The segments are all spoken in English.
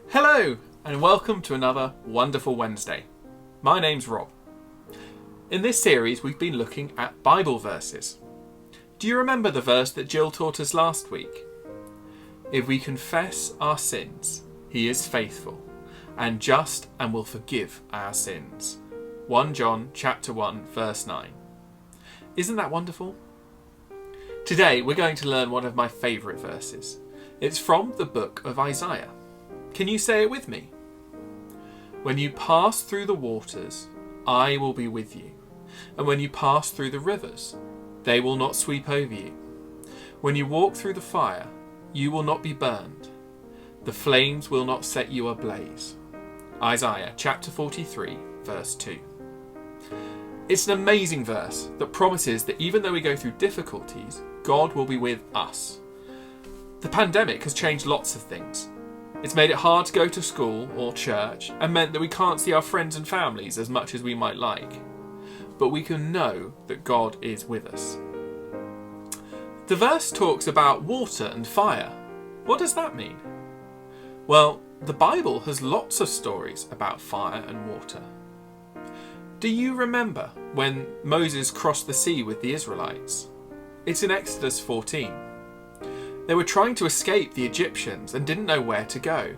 Hello and welcome to another wonderful Wednesday. My name's Rob. In this series we've been looking at Bible verses. Do you remember the verse that Jill taught us last week? If we confess our sins, he is faithful and just and will forgive our sins. 1 John chapter 1 verse 9. Isn't that wonderful? Today we're going to learn one of my favourite verses. It's from the book of Isaiah. Can you say it with me? When you pass through the waters, I will be with you. And when you pass through the rivers, they will not sweep over you. When you walk through the fire, you will not be burned. The flames will not set you ablaze. Isaiah chapter 43, verse 2. It's an amazing verse that promises that even though we go through difficulties, God will be with us. The pandemic has changed lots of things. It's made it hard to go to school or church and meant that we can't see our friends and families as much as we might like. But we can know that God is with us. The verse talks about water and fire. What does that mean? Well, the Bible has lots of stories about fire and water. Do you remember when Moses crossed the sea with the Israelites? It's in Exodus 14. They were trying to escape the Egyptians and didn't know where to go.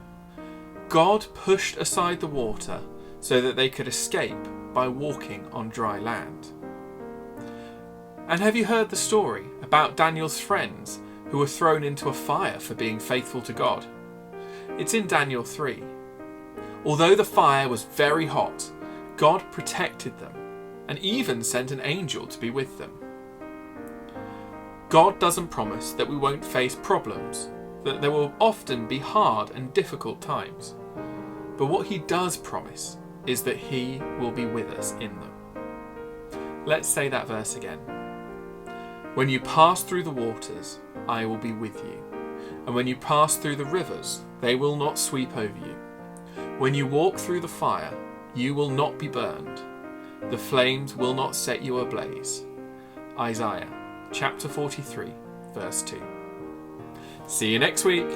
God pushed aside the water so that they could escape by walking on dry land. And have you heard the story about Daniel's friends who were thrown into a fire for being faithful to God? It's in Daniel 3. Although the fire was very hot, God protected them and even sent an angel to be with them. God doesn't promise that we won't face problems, that there will often be hard and difficult times. But what he does promise is that he will be with us in them. Let's say that verse again. When you pass through the waters, I will be with you. And when you pass through the rivers, they will not sweep over you. When you walk through the fire, you will not be burned. The flames will not set you ablaze. Isaiah chapter 43, verse 2. See you next week.